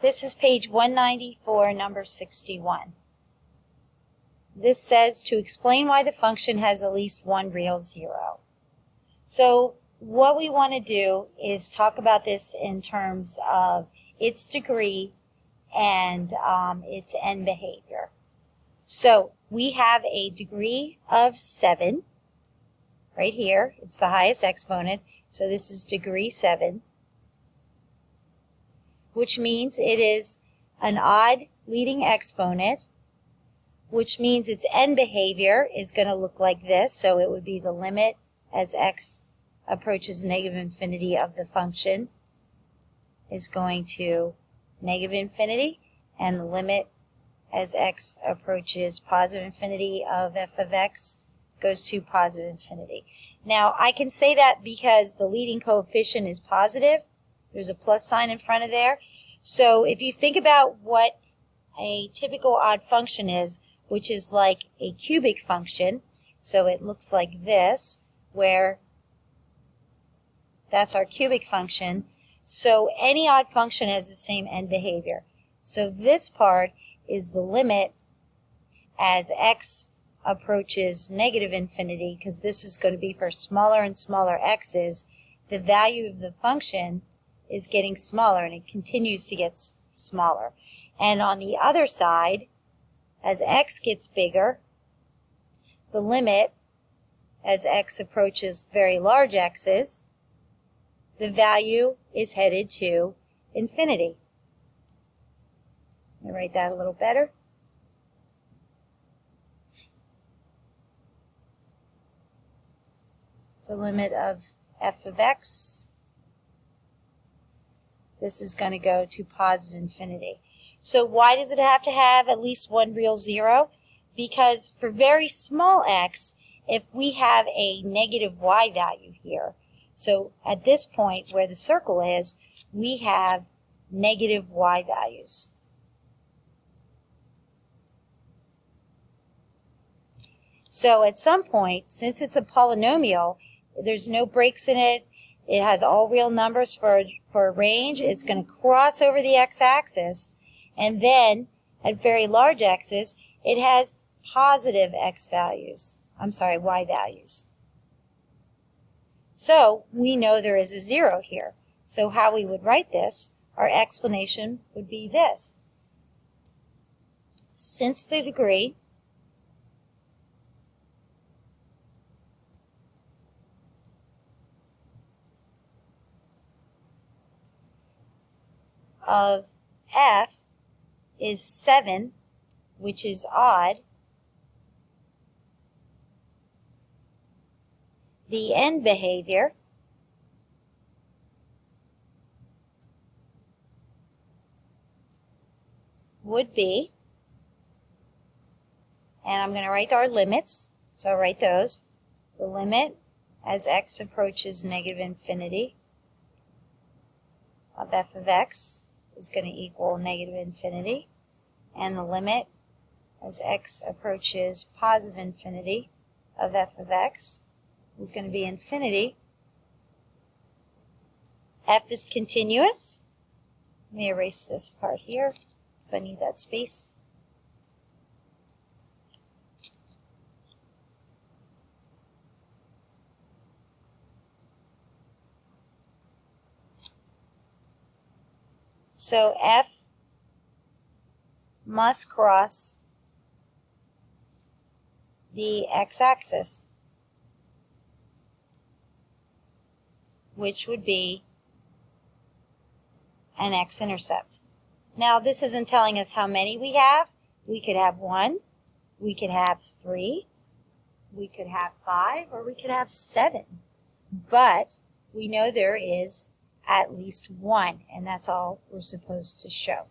This is page 194, number 61. This says to explain why the function has at least one real zero. So what we want to do is talk about this in terms of its degree and its end behavior. So we have a degree of 7 right here. It's the highest exponent, so this is degree 7, which means it is an odd leading exponent, which means its end behavior is going to look like this. So it would be the limit as x approaches negative infinity of the function is going to negative infinity, and the limit as x approaches positive infinity of f of x goes to positive infinity. Now I can say that because the leading coefficient is positive. There's a plus sign in front of there. So if you think about what a typical odd function is, which is like a cubic function, so it looks like this, where that's our cubic function. So any odd function has the same end behavior. So this part is the limit as x approaches negative infinity, because this is going to be for smaller and smaller x's. The value of the function is getting smaller, and it continues to get smaller. And on the other side, as x gets bigger, the limit as x approaches very large x's, the value is headed to infinity. Let me write that a little better. The limit of f of x, this is going to go to positive infinity. So why does it have to have at least one real zero? Because for very small x, if we have a negative y value here, so at this point where the circle is, we have negative y values. So at some point, since it's a polynomial, there's no breaks in it, it has all real numbers for a range, it's going to cross over the x-axis, and then at very large x's, it has positive y values. So we know there is a 0 here. So how we would write this, our explanation would be this. Since the degree of f is 7, which is odd, the end behavior would be, and I'm going to write our limits, so I'll write those. The limit as x approaches negative infinity of f of x is going to equal negative infinity, and the limit as x approaches positive infinity of f of x is going to be infinity. F is continuous. Let me erase this part here because I need that space. So f must cross the x-axis, which would be an x-intercept. Now this isn't telling us how many we have. We could have 1, we could have 3, we could have 5, or we could have 7. But we know there is at least 1, and that's all we're supposed to show.